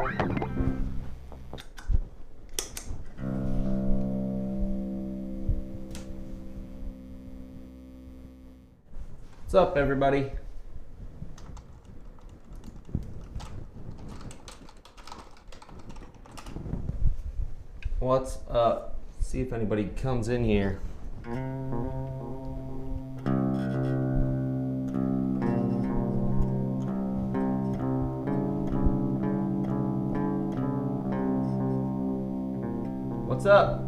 What's up, everybody? What's up? See if anybody comes in here. What's up?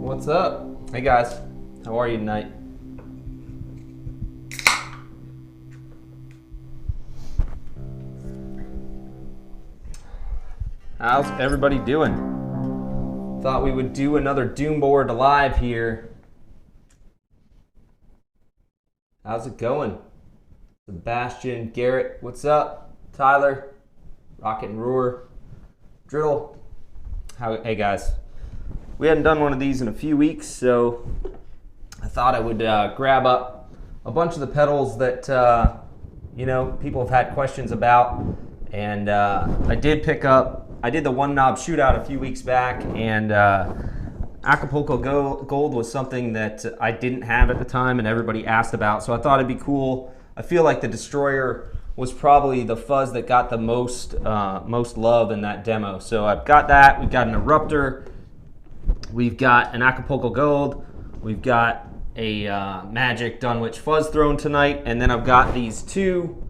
What's up? Hey guys, how are you tonight? How's everybody doing? Thought we would do another Doomboard live here. How's it going? Sebastian, Garrett, what's up? Tyler, Rocket and Roar, Driddle. Hey guys. We hadn't done one of these in a few weeks, so I thought I would grab up a bunch of the pedals that people have had questions about, and I did the one knob shootout a few weeks back, and Acapulco Gold was something that I didn't have at the time and everybody asked about, so I thought it'd be cool. I feel like the Destroyer was probably the fuzz that got the most love in that demo. So I've got that. We've got an Eruptor. We've got an Acapulco Gold. We've got a Magic Dunwich Fuzz Throne tonight, and then I've got these two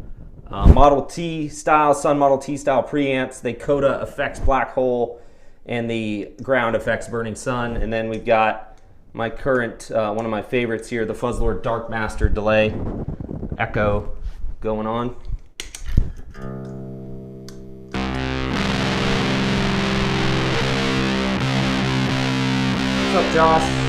Model T style, Sun Model T style preamps, the Coda Effects Black Hole and the Ground Effects Burning Sun, and then we've got my current, one of my favorites here, the Fuzzlord Dark Master Delay Echo going on. What's up, Josh?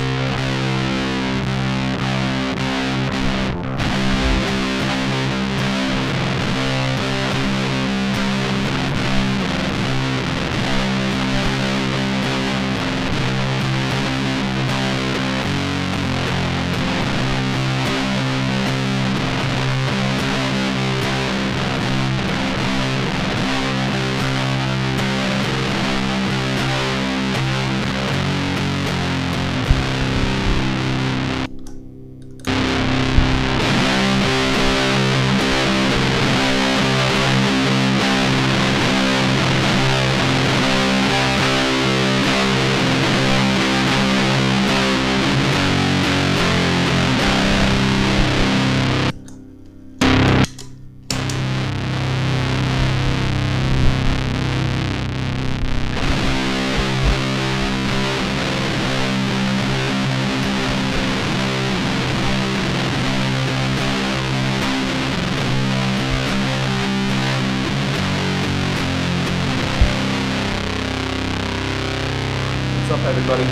What's up, everybody?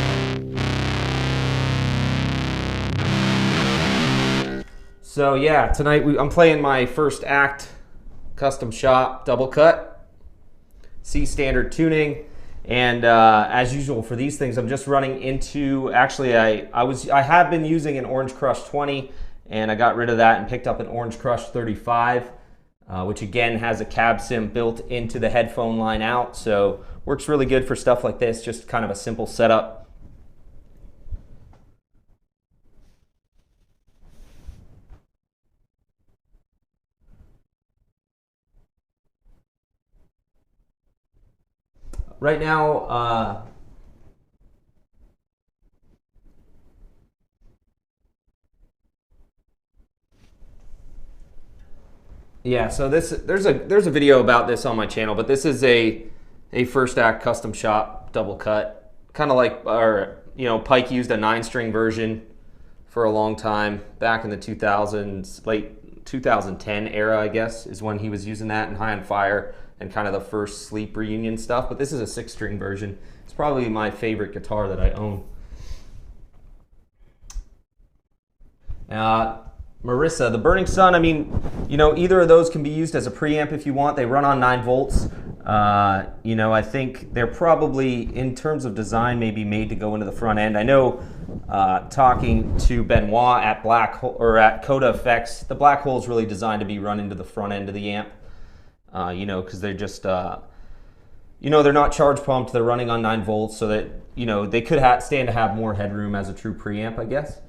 So yeah, tonight I'm playing my first act custom shop double cut, C standard tuning, and as usual for these things, I'm just running into. Actually, I have been using an Orange Crush 20, and I got rid of that and picked up an Orange Crush 35. Which again has a cab sim built into the headphone line out, so works really good for stuff like this, just kind of a simple setup. Right now, yeah, so there's a video about this on my channel, but this is a first act custom shop double cut, kind of like Pike used a 9-string version for a long time back in the 2000s, late 2010 era, I guess, is when he was using that in High on Fire and kind of the first Sleep reunion stuff. But this is a 6-string version. It's probably my favorite guitar that I own. Marissa, the Burning Sun, I mean, you know, either of those can be used as a preamp if you want. They run on 9 volts. You know, I think they're probably, in terms of design, maybe made to go into the front end. I know, talking to Benoit at at Coda Effects, the Black Hole is really designed to be run into the front end of the amp. You know, because they're just, you know, they're not charge pumped. They're running on 9 volts, so that, you know, they could stand to have more headroom as a true preamp, I guess.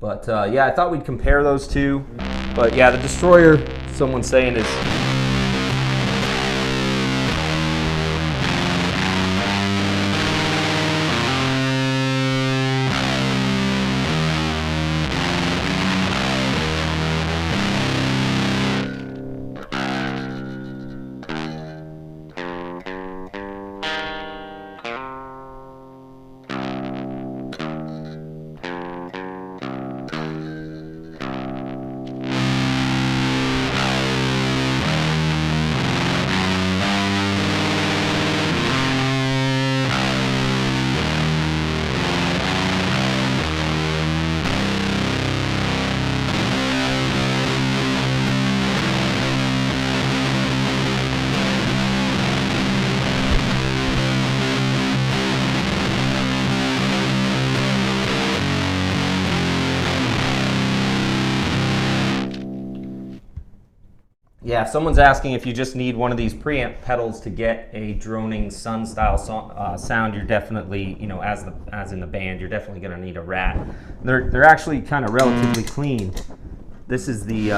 But yeah, I thought we'd compare those two. But yeah, the Destroyer, someone's saying, is yeah, if someone's asking if you just need one of these preamp pedals to get a droning Sun style sound, you're definitely, you know, as in the band, you're definitely going to need a Rat. They're actually kind of relatively clean. This is the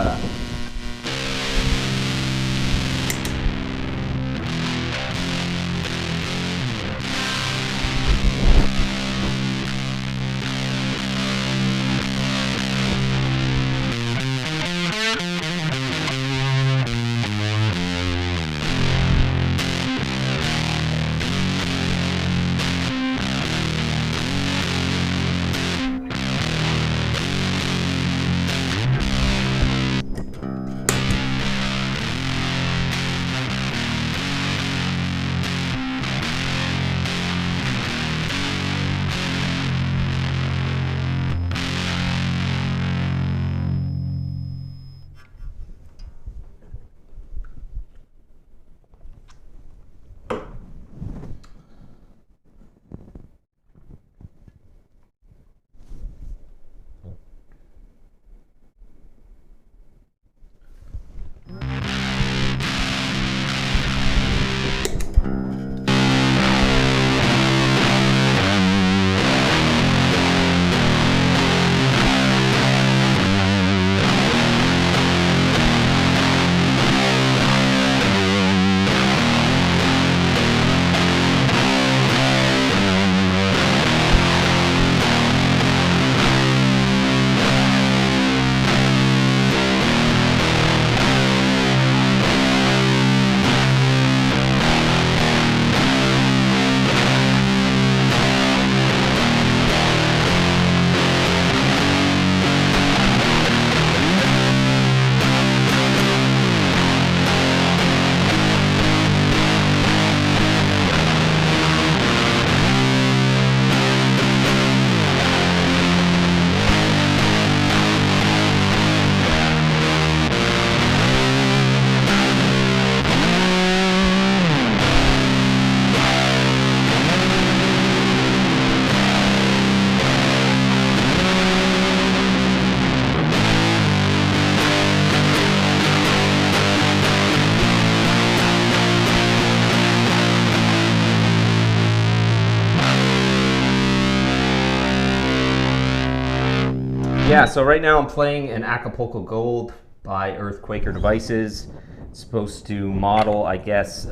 Yeah, so right now I'm playing an Acapulco Gold by Earthquaker Devices. It's supposed to model, I guess,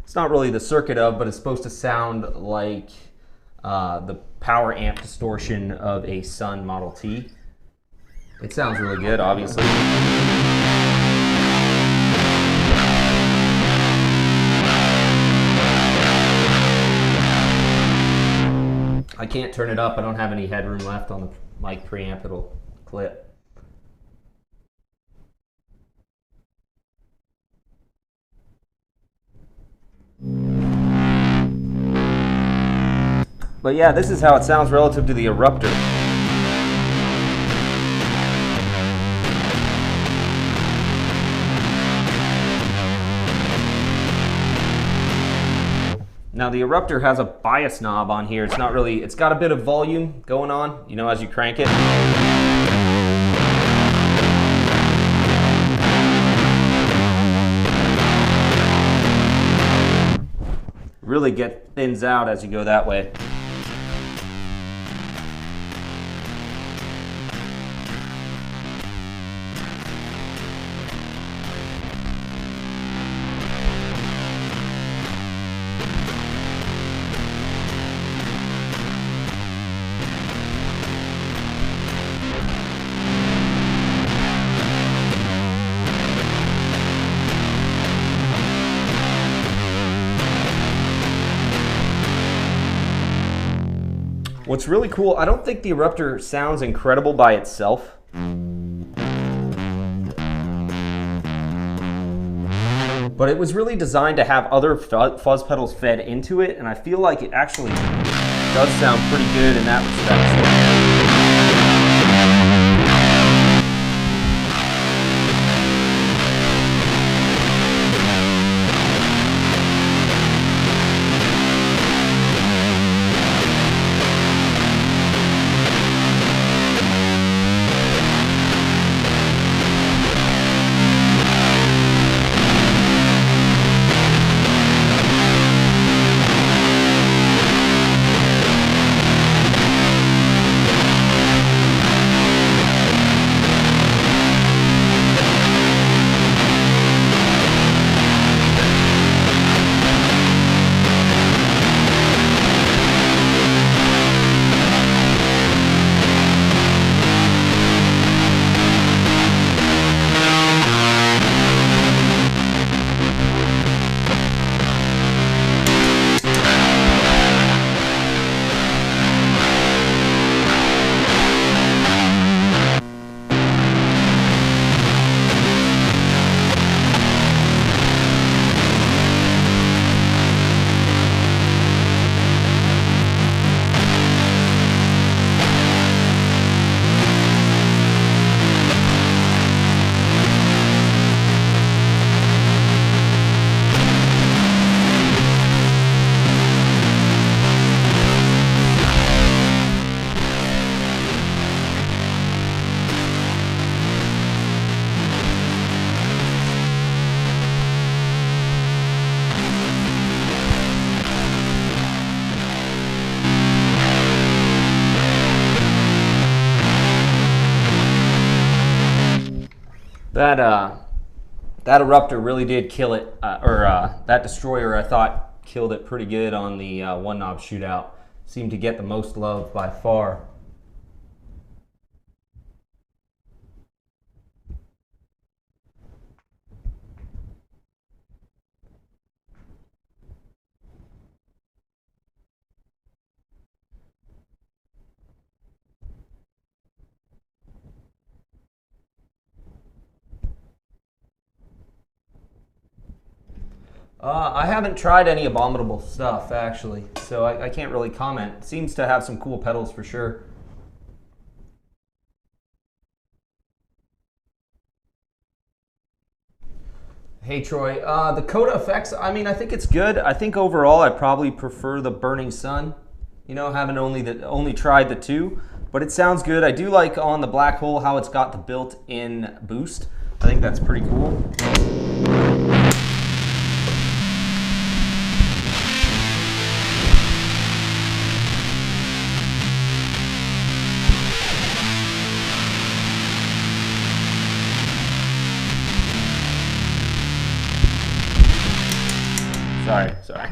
it's not really the circuit of, but it's supposed to sound like the power amp distortion of a Sun Model T. It sounds really good, obviously. I can't turn it up. I don't have any headroom left on the mic preamp. It'll clip. But yeah, this is how it sounds relative to the Eruptor. Now the Eruptor has a bias knob on here. It's not really, it's got a bit of volume going on, you know, as you crank it. Really get thins out as you go that way. What's really cool, I don't think the Eruptor sounds incredible by itself. But it was really designed to have other fuzz pedals fed into it, and I feel like it actually does sound pretty good in that respect. That Eruptor really did kill it, that Destroyer I thought killed it pretty good on the one knob shootout. Seemed to get the most love by far. I haven't tried any Abominable stuff, actually, so I can't really comment. It seems to have some cool pedals for sure. Hey, Troy. The Coda effects, I mean, I think it's good. I think overall I probably prefer the Burning Sun, you know, having only tried the two, but it sounds good. I do like on the Black Hole how it's got the built-in boost. I think that's pretty cool. Sorry.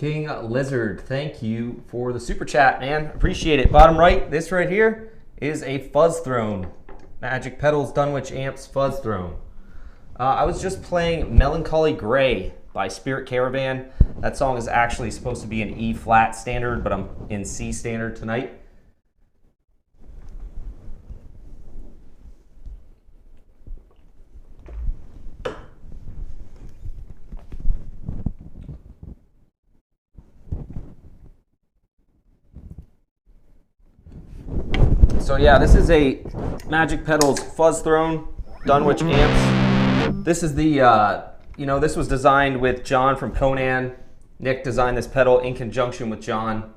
King Lizard, thank you for the super chat, man. Appreciate it. Bottom right, this right here is a Fuzz Throne. Magic Pedals Dunwich Amps Fuzz Throne. I was just playing Melancholy Gray by Spirit Caravan. That song is actually supposed to be an E flat standard, but I'm in C standard tonight. So yeah, this is a Magic Pedals Fuzz Throne Dunwich Amps. This is the, this was designed with John from Conan. Nick designed this pedal in conjunction with John.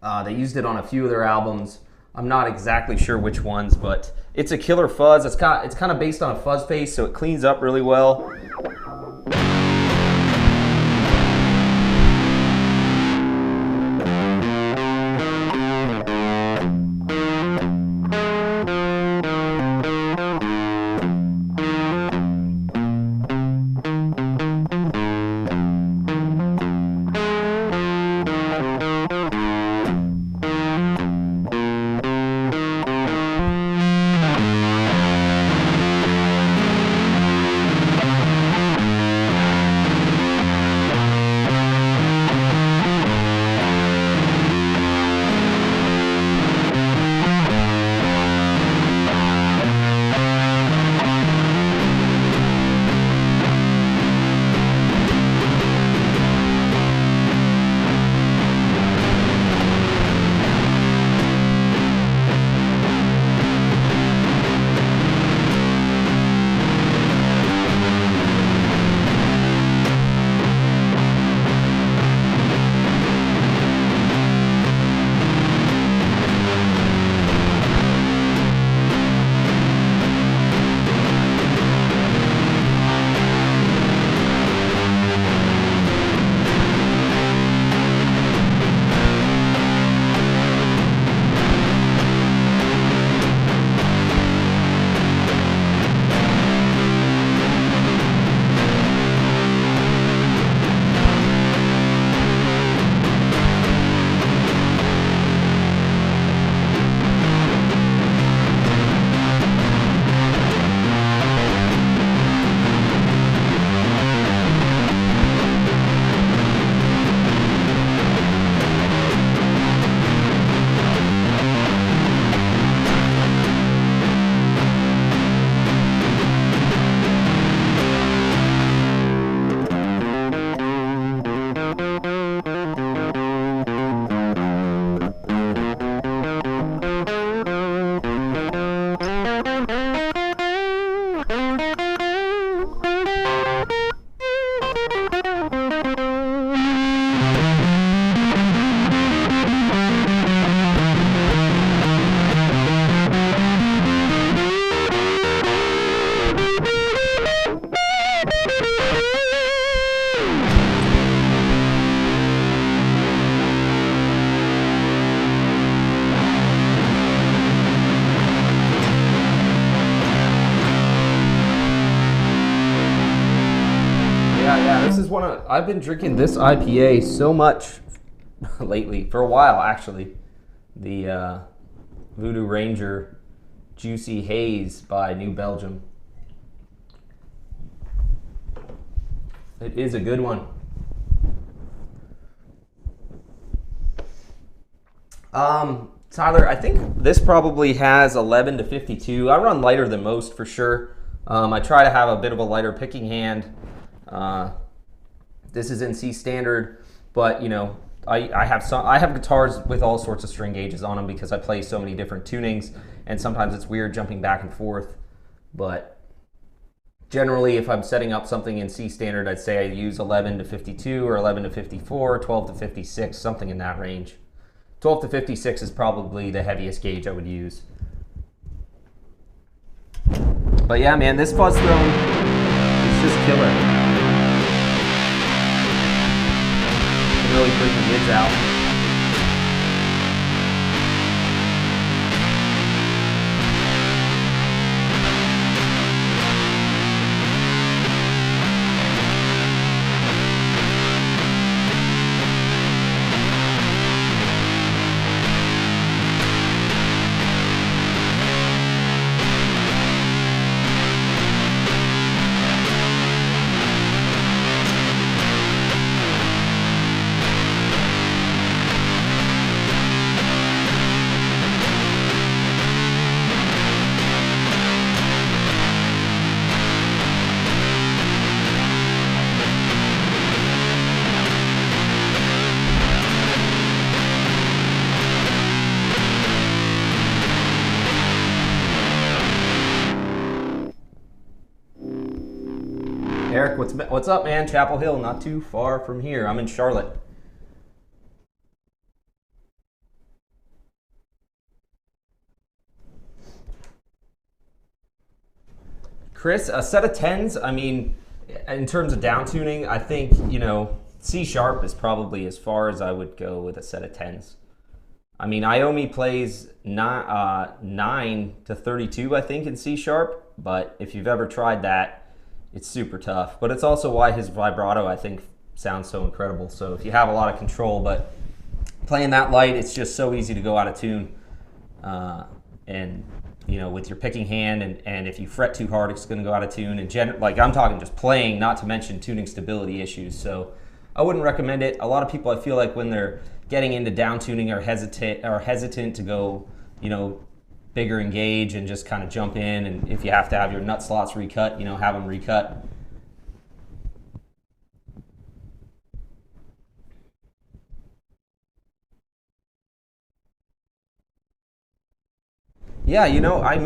They used it on a few of their albums. I'm not exactly sure which ones, but it's a killer fuzz. It's kind of based on a fuzz paste, so it cleans up really well. I've been drinking this IPA so much lately, for a while actually. The Voodoo Ranger Juicy Haze by New Belgium. It is a good one. Tyler, I think this probably has 11 to 52. I run lighter than most for sure. I try to have a bit of a lighter picking hand. This is in C standard, but I have guitars with all sorts of string gauges on them because I play so many different tunings, and sometimes it's weird jumping back and forth. But generally, if I'm setting up something in C standard, I'd say I use 11 to 52 or 11 to 54, 12 to 56, something in that range. 12 to 56 is probably the heaviest gauge I would use. But yeah, man, this Fuzz Throne is just killer. Really bring the mids out. Eric, what's up, man? Chapel Hill, not too far from here. I'm in Charlotte. Chris, a set of 10s, I mean, in terms of down tuning, I think, you know, C sharp is probably as far as I would go with a set of 10s. I mean, Iommi plays 9 to 32, I think, in C sharp, but if you've ever tried that, it's super tough. But it's also why his vibrato, I think, sounds so incredible. So if you have a lot of control, but playing that light, it's just so easy to go out of tune. And you know, with your picking hand, and if you fret too hard, it's going to go out of tune. And like I'm talking just playing, not to mention tuning stability issues. So I wouldn't recommend it. A lot of people, I feel like, when they're getting into down tuning, are hesitant to go, you know, bigger engage and just kind of jump in. And if you have to have your nut slots recut, you know, have them recut. Yeah, you know, I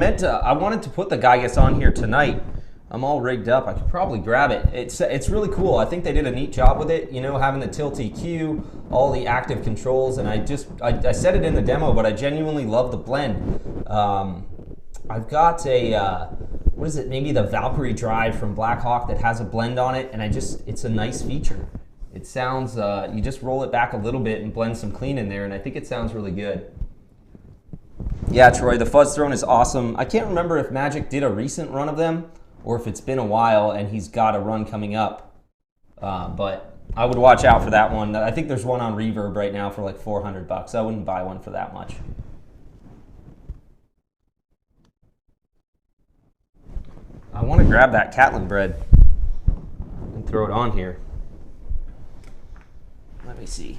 wanted to put the Gygas on here tonight. I'm all rigged up. I could probably grab it. It's really cool. I think they did a neat job with it, you know, having the tilt EQ, all the active controls, and I said it in the demo, but I genuinely love the blend. I've got a, what is it, maybe the Valkyrie drive from Blackhawk that has a blend on it, and it's a nice feature. It sounds, you just roll it back a little bit and blend some clean in there, and I think it sounds really good. Yeah, Troy, the Fuzz Throne is awesome. I can't remember if Magic did a recent run of them or if it's been a while and he's got a run coming up. But I would watch out for that one. I think there's one on Reverb right now for like $400. I wouldn't buy one for that much. I want to grab that Catlin bread and throw it on here. Let me see.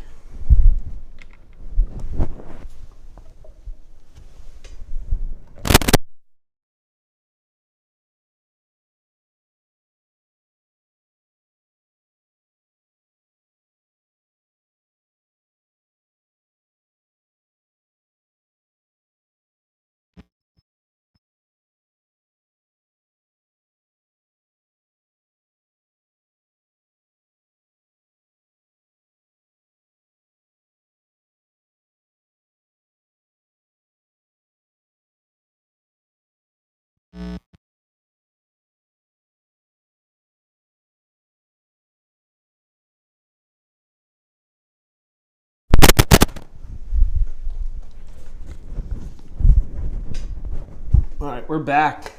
All right, we're back.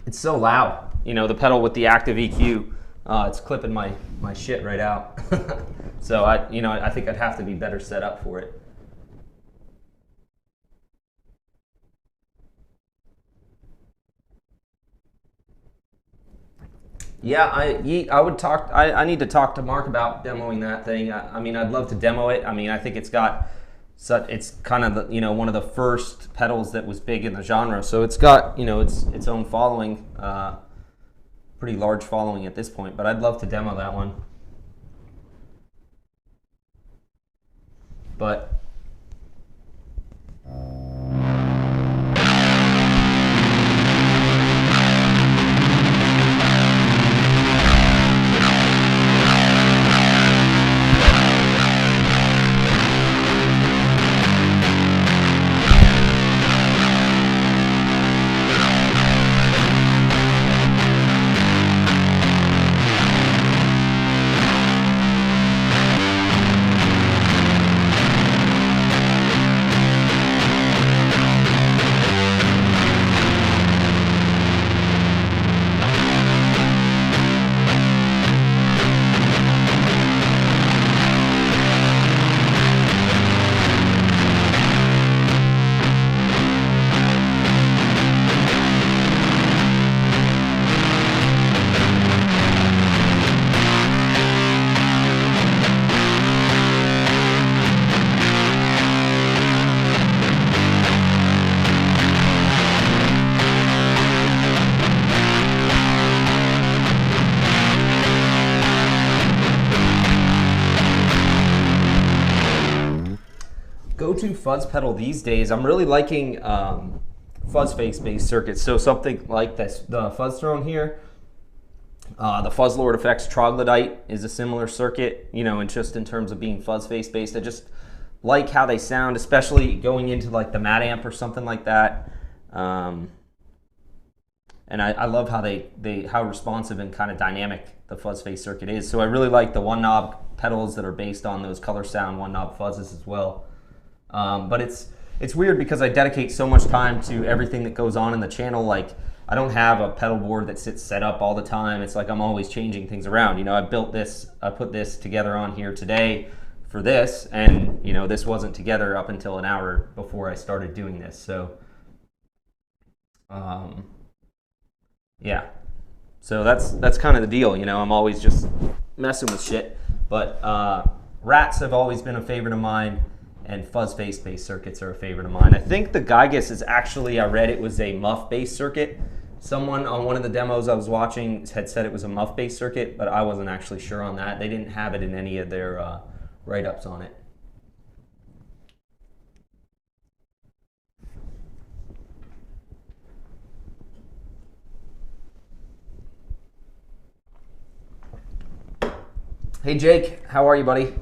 It's so loud, you know, the pedal with the active EQ, it's clipping my shit right out. So I think I'd have to be better set up for it. Yeah, I would talk. I need to talk to Mark about demoing that thing. I mean, I'd love to demo it. I mean, I think it's got it's kind of the, you know, one of the first pedals that was big in the genre, so it's got, you know, its own following. pretty large following at this point, but I'd love to demo that one. But go-to fuzz pedal these days, I'm really liking fuzz face based circuits. So something like this, the Fuzz Throne here, the Fuzz Lord Effects Troglodyte is a similar circuit, you know, and just in terms of being fuzz face based, I just like how they sound, especially going into like the Mad Amp or something like that. And I love how how responsive and kind of dynamic the fuzz face circuit is. So I really like the one knob pedals that are based on those Color Sound one knob fuzzes as well. But it's weird because I dedicate so much time to everything that goes on in the channel. Like, I don't have a pedal board that sits set up all the time. It's like I'm always changing things around. You know, I put this together on here today for this, and you know, this wasn't together up until an hour before I started doing this. So yeah, so that's kind of the deal. You know, I'm always just messing with shit. But rats have always been a favorite of mine, and fuzz face based circuits are a favorite of mine. I think the Gygas is actually, I read it was a muff based circuit. Someone on one of the demos I was watching had said it was a muff based circuit, but I wasn't actually sure on that. They didn't have it in any of their write-ups on it. Hey Jake, how are you, buddy?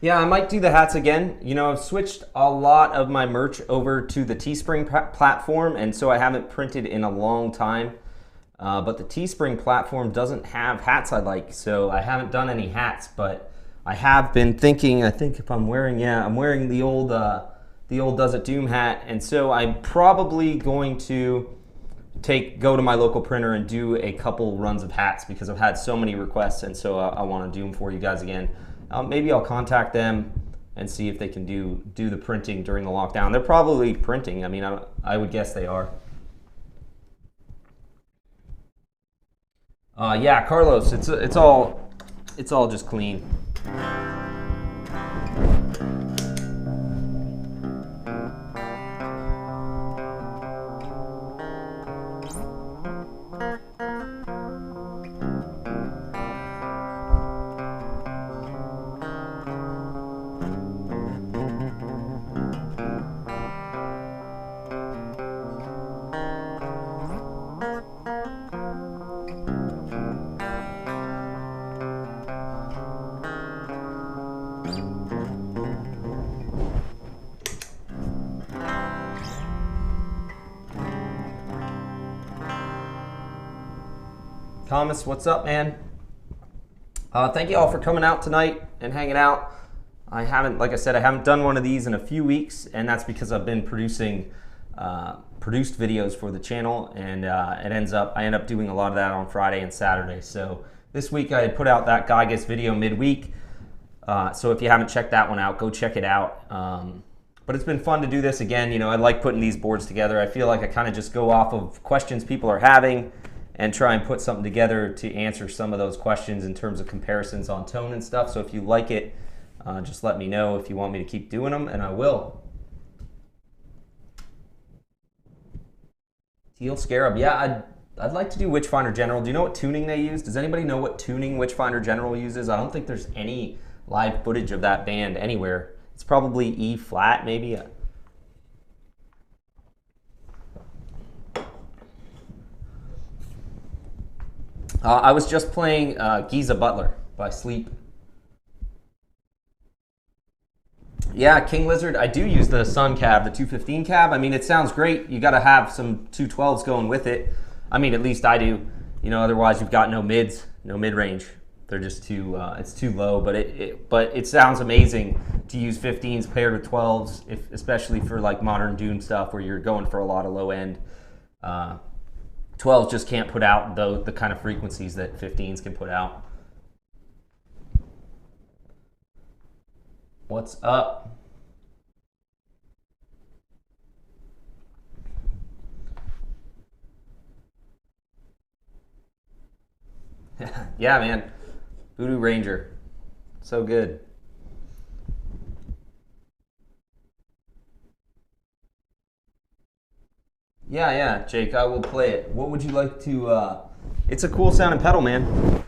Yeah, I might do the hats again. You know, I've switched a lot of my merch over to the Teespring platform, and so I haven't printed in a long time. But the Teespring platform doesn't have hats I like, so I haven't done any hats. But I have been thinking. I think if I'm wearing, I'm wearing the old Does It Doom hat, and so I'm probably going to go to my local printer and do a couple runs of hats because I've had so many requests, and so I want to do them for you guys again. Maybe I'll contact them and see if they can do the printing during the lockdown. They're probably printing. I mean, I would guess they are. Yeah, Carlos, it's all just clean. Thomas, what's up, man? Thank you all for coming out tonight and hanging out. Like I said, I haven't done one of these in a few weeks, and that's because I've been produced videos for the channel, and I end up doing a lot of that on Friday and Saturday. So this week I had put out that Gygas video midweek. So if you haven't checked that one out, go check it out. But it's been fun to do this again. You know, I like putting these boards together. I feel like I kind of just go off of questions people are having and try and put something together to answer some of those questions in terms of comparisons on tone and stuff. So if you like it, just let me know if you want me to keep doing them, and I will. Teal Scarab, yeah, I'd like to do Witchfinder General. Do you know what tuning they use? Does anybody know what tuning Witchfinder General uses? I don't think there's any live footage of that band anywhere. It's probably E flat, maybe. I was just playing Giza Butler by Sleep. Yeah, King Lizard, I do use the Sun cab, the 215 cab. I mean, it sounds great. You got to have some 212s going with it. I mean, at least I do. You know, otherwise you've got no mids, no mid-range. They're just too, it's too low. But it sounds amazing to use 15s paired with 12s, especially for like modern Doom stuff where you're going for a lot of low end. 12s just can't put out the kind of frequencies that 15s can put out. What's up? Yeah, man. Voodoo Ranger. So good. Yeah, Jake, I will play it. What would you like to, it's a cool sounding pedal, man.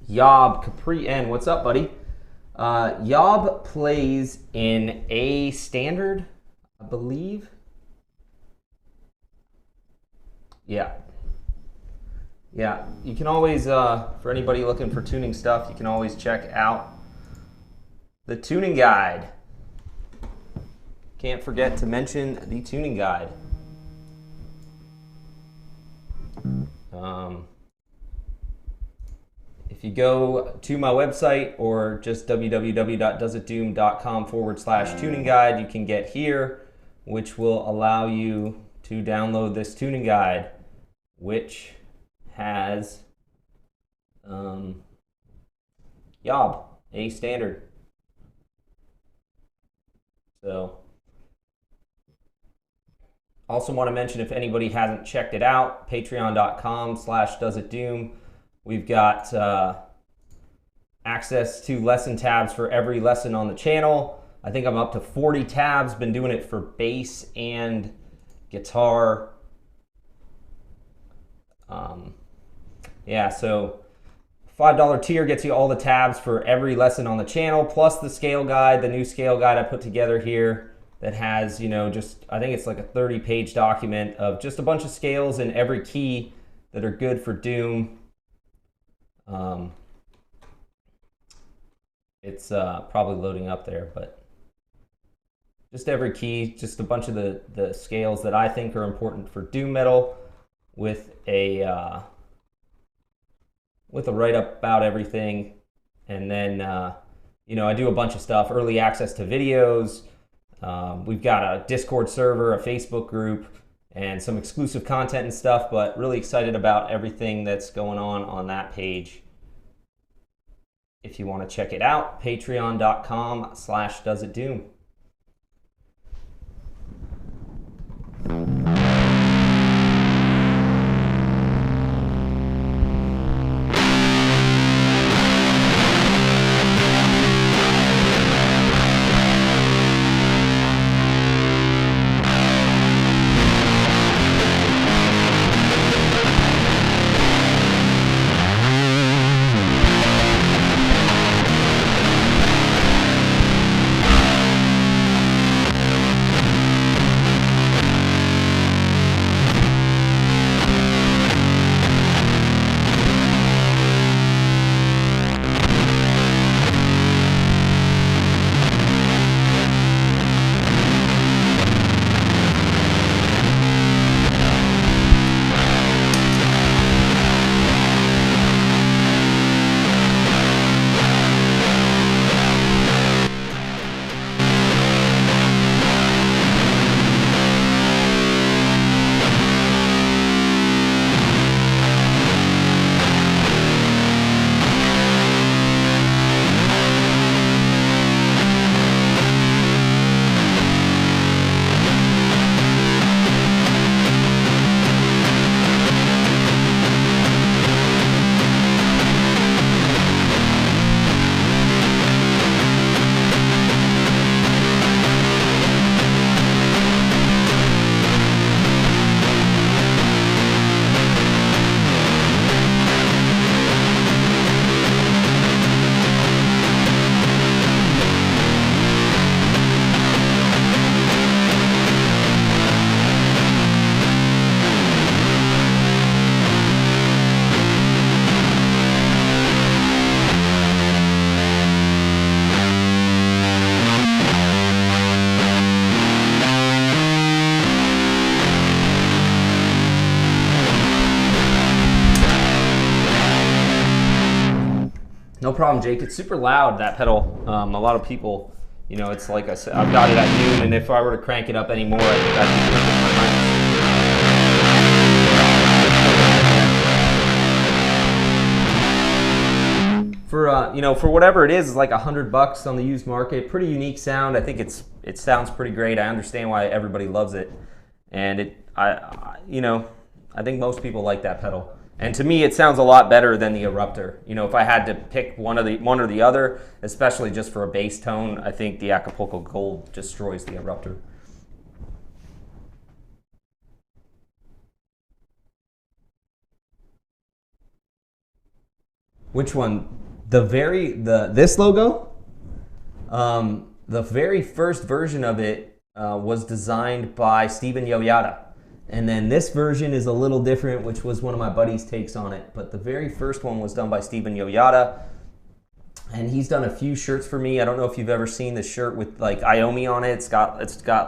Yob Capri N, what's up, buddy? Yob plays in A standard, I believe. Yeah, you can always, for anybody looking for tuning stuff, you can always check out the tuning guide. Can't forget to mention the tuning guide. if you go to my website or just www.doesitdoom.com/tuning guide, you can get here, which will allow you to download this tuning guide, which has Yob, A standard. So, also want to mention, if anybody hasn't checked it out, patreon.com/doesitdoom. We've got access to lesson tabs for every lesson on the channel. I think I'm up to 40 tabs, been doing it for bass and guitar. Yeah, so $5 tier gets you all the tabs for every lesson on the channel, plus the scale guide, the new scale guide I put together here that has, you know, just, I think it's like a 30-page document of just a bunch of scales in every key that are good for Doom. It's probably loading up there, but just every key, just a bunch of the scales that I think are important for Doom metal, with a write-up about everything. And then, you know, I do a bunch of stuff, early access to videos. We've got a Discord server, a Facebook group, and some exclusive content and stuff, but really excited about everything that's going on that page. If you want to check it out, patreon.com/doesitdoom. No problem, Jake. It's super loud, that pedal. A lot of people, you know, it's like I said, I've got it at noon, and if I were to crank it up anymore, I think I'd be for you know, for whatever it is, it's like $100 on the used market. Pretty unique sound. I think it sounds pretty great. I understand why everybody loves it, and you know, I think most people like that pedal. And to me, it sounds a lot better than the Eruptor. You know, if I had to pick one or the other, especially just for a bass tone, I think the Acapulco Gold destroys the Eruptor. Which one? This logo? The very first version of it was designed by Steven Yoyada. And then this version is a little different, which was one of my buddies' takes on it. But the very first one was done by Steven Yoyada. And he's done a few shirts for me. I don't know if you've ever seen the shirt with like Iomi on it. It's got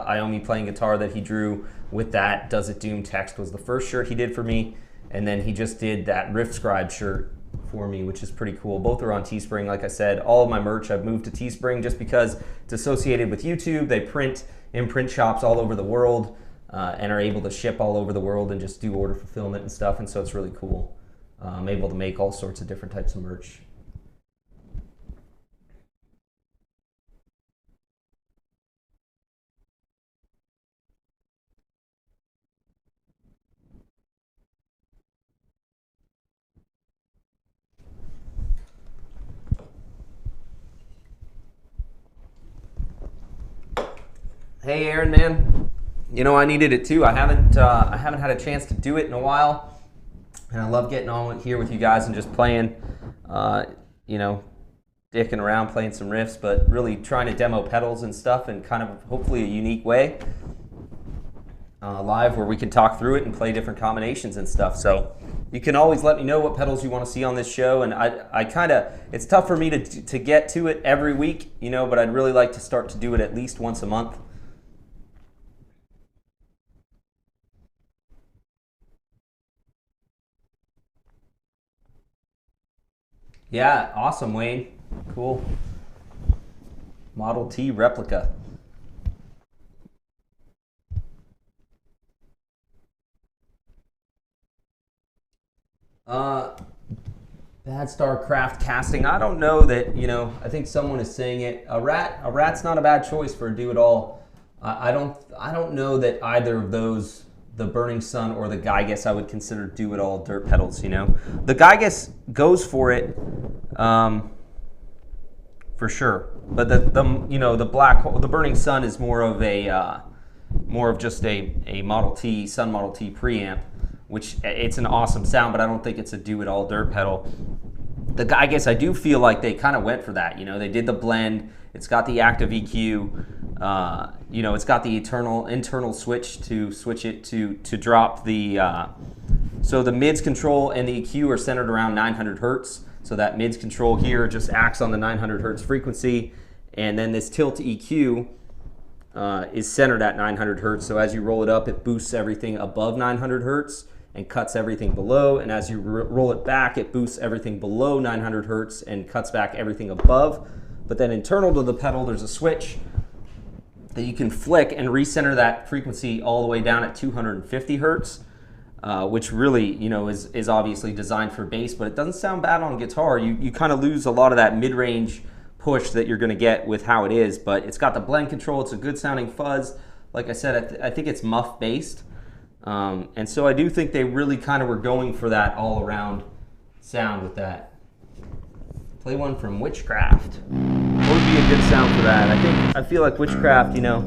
Iomi playing guitar that he drew with that Does It Doom text was the first shirt he did for me. And then he just did that Riff Scribe shirt for me, which is pretty cool. Both are on Teespring. Like I said, all of my merch I've moved to Teespring just because it's associated with YouTube. They print in print shops all over the world and are able to ship all over the world and just do order fulfillment and stuff, and so it's really cool. I'm able to make all sorts of different types of merch. Hey Aaron, man. You know, I needed it too. I haven't had a chance to do it in a while, and I love getting on here with you guys and just playing, you know, dicking around, playing some riffs, but really trying to demo pedals and stuff in kind of hopefully a unique way, live, where we can talk through it and play different combinations and stuff. So you can always let me know what pedals you want to see on this show, and I kind of, it's tough for me to get to it every week, you know, but I'd really like to start to do it at least once a month. Yeah, awesome, Wayne. Cool. Model T replica. Bad Star Craft Casting. I don't know that, you know, I think someone is saying it. A rat's not a bad choice for a do-it-all. I don't know that either of those, the Burning Sun or the Gygas, I would consider do-it-all dirt pedals, you know. The Gygas goes for it, for sure. But the you know, the Burning Sun is more of just a Model T, Sun Model T preamp, which it's an awesome sound, but I don't think it's a do-it-all dirt pedal. The Gygas, I do feel like they kind of went for that. You know, they did the blend. It's got the active EQ. You know, it's got the internal switch to switch it to drop the. So the mids control and the EQ are centered around 900 hertz. So that mids control here just acts on the 900 hertz frequency, and then this tilt EQ is centered at 900 hertz. So as you roll it up, it boosts everything above 900 hertz and cuts everything below. And as you roll it back, it boosts everything below 900 hertz and cuts back everything above. But then internal to the pedal, there's a switch that you can flick and recenter that frequency all the way down at 250 hertz, which really, you know, is obviously designed for bass, but it doesn't sound bad on guitar. You kind of lose a lot of that mid-range push that you're going to get with how it is, but it's got the blend control. It's a good sounding fuzz. Like I said, I think it's muff based, and so I do think they really kind of were going for that all around sound with that. Play one from Witchcraft. What would be a good sound for that? I feel like Witchcraft, you know.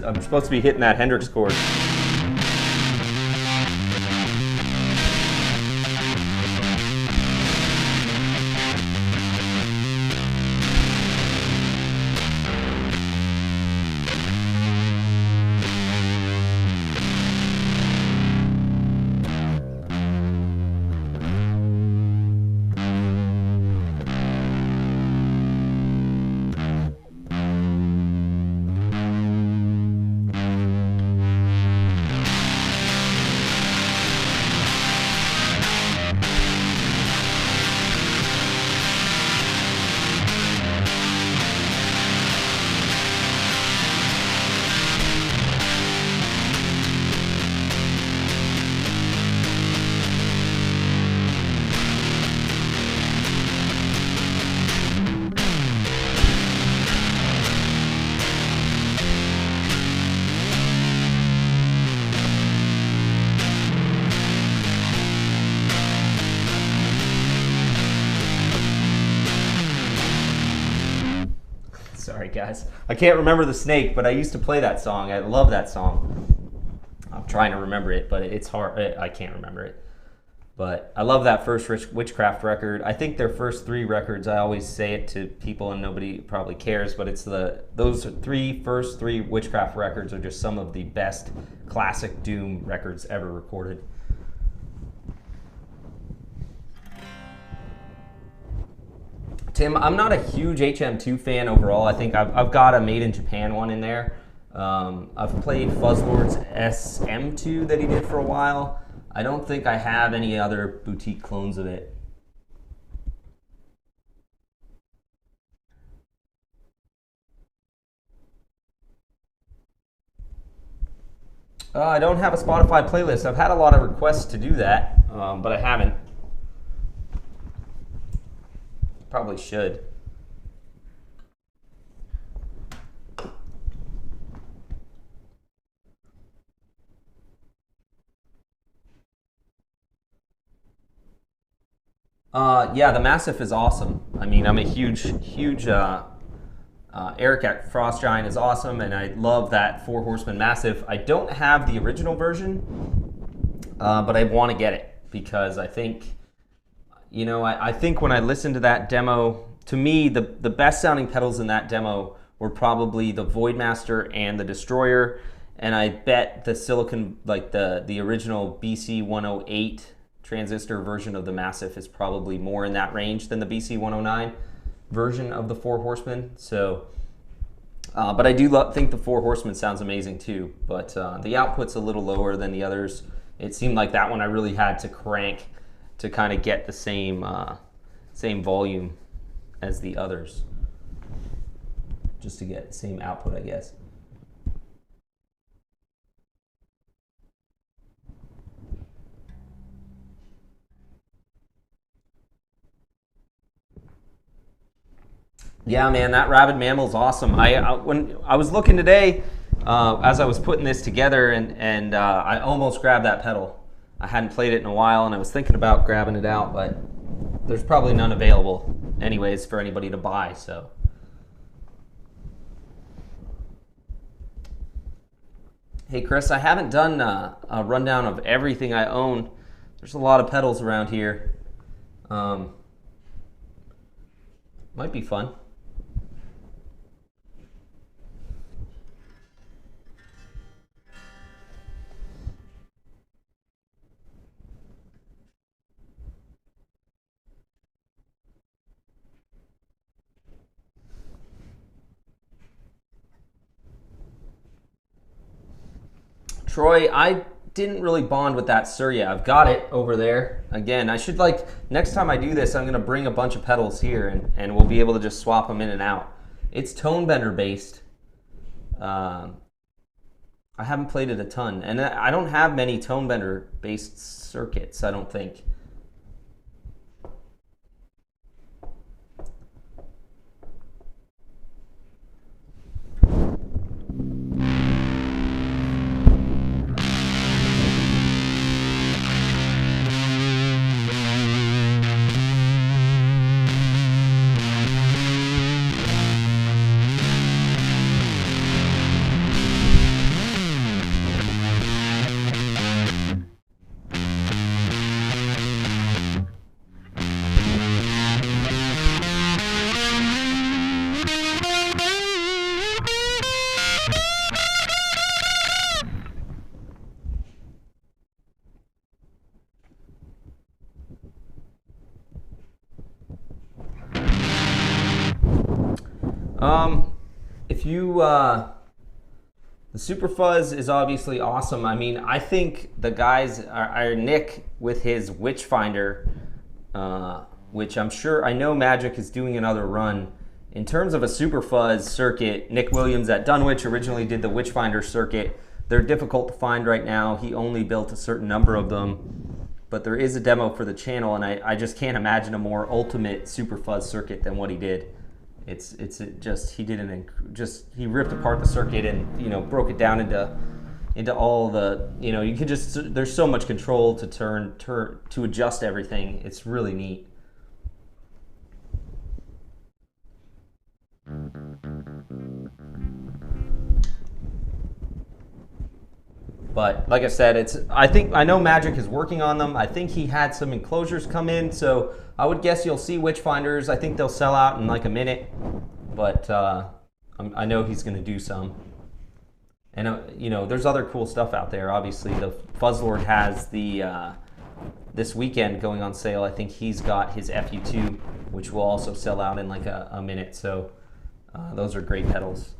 I'm supposed to be hitting that Hendrix chord. Sorry guys, I can't remember the snake, but I used to play that song. I love that song. I'm trying to remember it, but it's hard. I can't remember it. But I love that first Witchcraft record. I think their first 3 records, I always say it to people and nobody probably cares, but it's those first three Witchcraft records are just some of the best classic Doom records ever recorded. Tim, I'm not a huge HM2 fan overall. I think I've got a Made in Japan one in there. I've played Fuzz Lord's SM2 that he did for a while. I don't think I have any other boutique clones of it. I don't have a Spotify playlist. I've had a lot of requests to do that, but I haven't. Probably should. Yeah, the Massif is awesome. I mean, I'm a huge Eric at Frost Giant is awesome, and I love that 4 Horseman Massif. I don't have the original version, but I want to get it because I think, you know, I think when I listened to that demo, to me, the best sounding pedals in that demo were probably the Voidmaster and the Destroyer, and I bet the Silicon, like the original BC 108 transistor version of the Massif is probably more in that range than the BC 109 version of the 4 Horsemen. So, but I do think the 4 Horsemen sounds amazing too. But the output's a little lower than the others. It seemed like that one I really had to crank to kind of get the same volume as the others, just to get the same output, I guess. Yeah, man, that Rabid Mammal is awesome. When I was looking today, as I was putting this together, and I almost grabbed that pedal. I hadn't played it in a while, and I was thinking about grabbing it out, but there's probably none available anyways for anybody to buy, so. Hey, Chris, I haven't done a rundown of everything I own. There's a lot of pedals around here. Might be fun. Troy, I didn't really bond with that Surya. I've got it over there. Again, I should next time I do this, I'm going to bring a bunch of pedals here and we'll be able to just swap them in and out. It's tone bender based. I haven't played it a ton. And I don't have many tone bender based circuits, I don't think. If you, the Super Fuzz is obviously awesome. I mean, I think the guys are Nick with his Witchfinder, which I know Magic is doing another run. In terms of a Super Fuzz circuit, Nick Williams at Dunwich originally did the Witchfinder circuit. They're difficult to find right now. He only built a certain number of them, but there is a demo for the channel, and I just can't imagine a more ultimate Super Fuzz circuit than what he did. He ripped apart the circuit and broke it down into all the you can just, there's so much control to to adjust everything. It's really neat. But like I said, I know Magic is working on them. I think he had some enclosures come in, so I would guess you'll see Witchfinders. I think they'll sell out in like a minute, but I know he's going to do some. And you know, there's other cool stuff out there. Obviously, the Fuzzlord has the this weekend going on sale. I think he's got his FU2, which will also sell out in like a minute. So those are great pedals.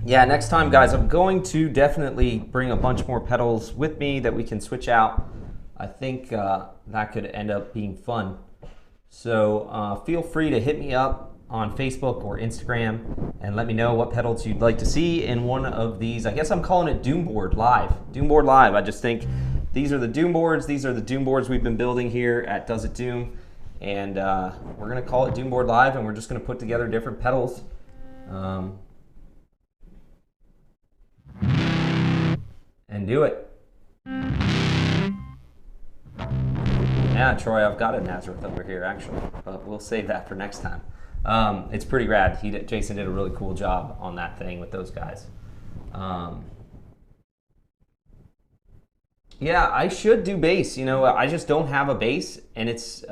Yeah, next time, guys, I'm going to definitely bring a bunch more pedals with me that we can switch out. I think that could end up being fun. So feel free to hit me up on Facebook or Instagram and let me know what pedals you'd like to see in one of these. I guess I'm calling it Doomboard Live. Doomboard Live. I just think these are the Doomboards. These are the Doomboards we've been building here at Does It Doom. And we're going to call it Doomboard Live, and we're just going to put together different pedals. And do it. Yeah, Troy, I've got a Nazareth over here actually, but we'll save that for next time. It's pretty rad. Jason did a really cool job on that thing with those guys. Yeah, I should do bass. You know, I just don't have a bass, and it's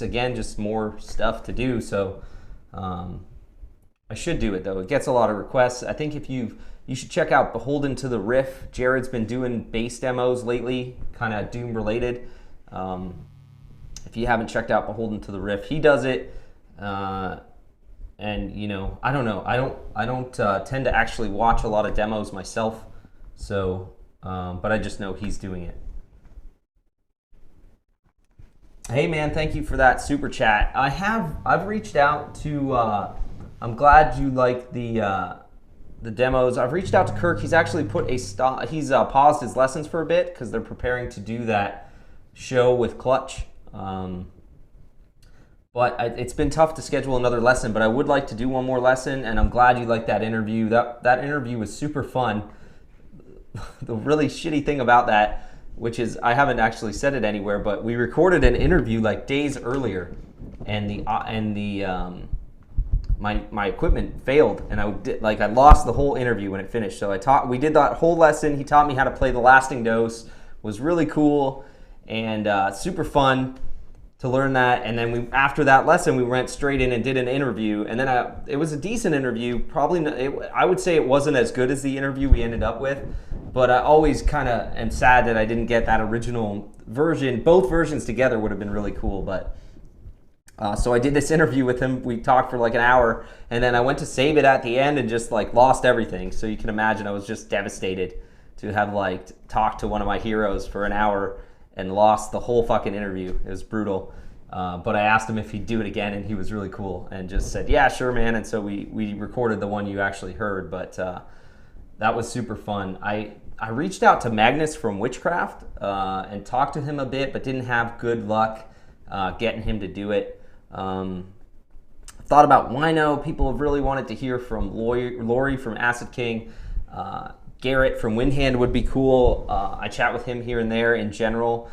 again just more stuff to do. So I should do it though. It gets a lot of requests. I think you should check out Beholden to the Riff. Jared's been doing bass demos lately, kind of Doom related. If you haven't checked out Beholden to the Riff, he does it. And you know, I don't know. I don't tend to actually watch a lot of demos myself. So, but I just know he's doing it. Hey man, thank you for that super chat. I've reached out to. I'm glad you like the demos. I've reached out to Kirk. He's actually put a stop. He's paused his lessons for a bit because they're preparing to do that show with Clutch. But it's been tough to schedule another lesson. But I would like to do one more lesson, and I'm glad you liked that interview. That interview was super fun. The really shitty thing about that, which is I haven't actually said it anywhere, but we recorded an interview like days earlier, and my equipment failed, and I lost the whole interview when it finished. So we did that whole lesson. He taught me how to play the lasting dose. It was really cool and super fun to learn that. And then after that lesson, we went straight in and did an interview. And then it was a decent interview. Probably I would say it wasn't as good as the interview we ended up with, but I always kind of am sad that I didn't get that original version. Both versions together would have been really cool, but. So I did this interview with him. We talked for like an hour, and then I went to save it at the end and just like lost everything. So you can imagine I was just devastated to have like talked to one of my heroes for an hour and lost the whole fucking interview. It was brutal. But I asked him if he'd do it again, and he was really cool and just said, yeah, sure, man. And so we recorded the one you actually heard, but that was super fun. I reached out to Magnus from Witchcraft and talked to him a bit, but didn't have good luck getting him to do it. Thought about Wino. People have really wanted to hear from Lori from Acid King. Garrett from Windhand would be cool. I chat with him here and there in general.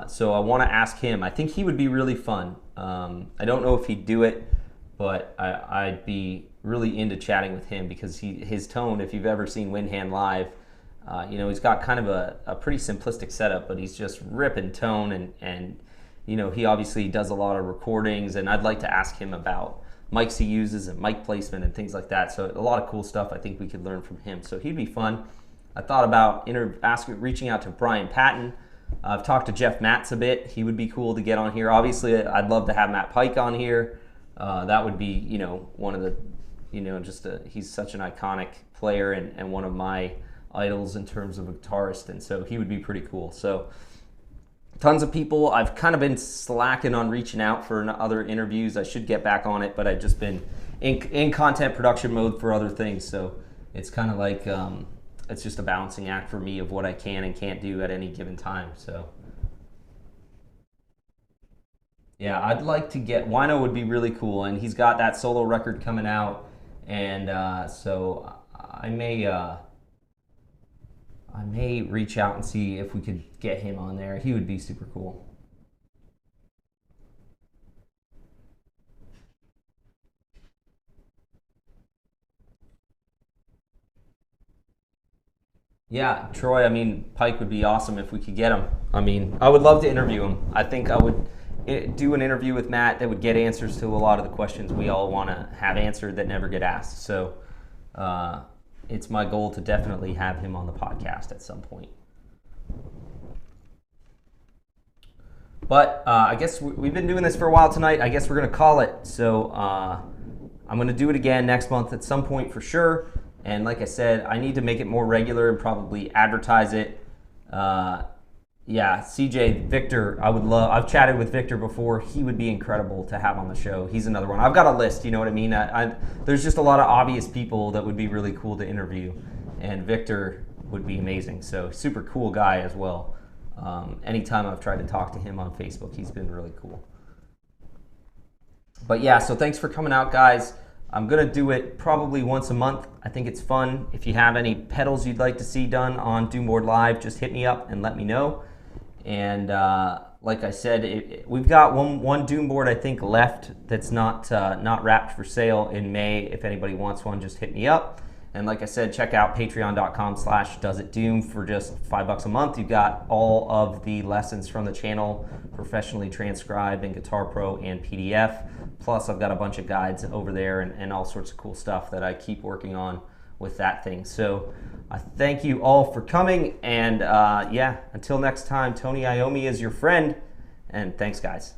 So I want to ask him. I think he would be really fun. I don't know if he'd do it, but I'd be really into chatting with him because his tone, if you've ever seen Windhand live, he's got kind of a pretty simplistic setup, but he's just ripping tone and he obviously does a lot of recordings, and I'd like to ask him about mics he uses and mic placement and things like that. So a lot of cool stuff I think we could learn from him. So he'd be fun. I thought about reaching out to Brian Patton. I've talked to Jeff Matz a bit. He would be cool to get on here. Obviously, I'd love to have Matt Pike on here. That would be, one of the, he's such an iconic player and one of my idols in terms of a guitarist, and so he would be pretty cool. So tons of people. I've kind of been slacking on reaching out for other interviews. I should get back on it, but I've just been in content production mode for other things. So it's kind of like, it's just a balancing act for me of what I can and can't do at any given time. So yeah, I'd like to get, Wino would be really cool, and he's got that solo record coming out, and so I may reach out and see if we could get him on there. He would be super cool. Yeah, Troy, Pike would be awesome if we could get him. I would love to interview him. I think I would do an interview with Matt that would get answers to a lot of the questions we all want to have answered that never get asked. So it's my goal to definitely have him on the podcast at some point. But I guess we've been doing this for a while tonight. I guess we're going to call it. So I'm going to do it again next month at some point for sure. And like I said, I need to make it more regular and probably advertise it. Yeah, CJ, Victor, I've chatted with Victor before. He would be incredible to have on the show. He's another one. I've got a list, you know what I mean? There's just a lot of obvious people that would be really cool to interview. And Victor would be amazing. So super cool guy as well. Anytime I've tried to talk to him on Facebook, he's been really cool. But yeah, so thanks for coming out, guys. I'm going to do it probably once a month. I think it's fun. If you have any pedals you'd like to see done on Doomboard Live, just hit me up and let me know. And like I said, we've got one Doomboard I think left that's not wrapped for sale in May. If anybody wants one, just hit me up. And like I said, check out patreon.com/doesitdoom for just $5 a month. You've got all of the lessons from the channel, professionally transcribed in Guitar Pro and PDF. Plus, I've got a bunch of guides over there and all sorts of cool stuff that I keep working on with that thing. So I thank you all for coming. And yeah, until next time, Tony Iommi is your friend. And thanks, guys.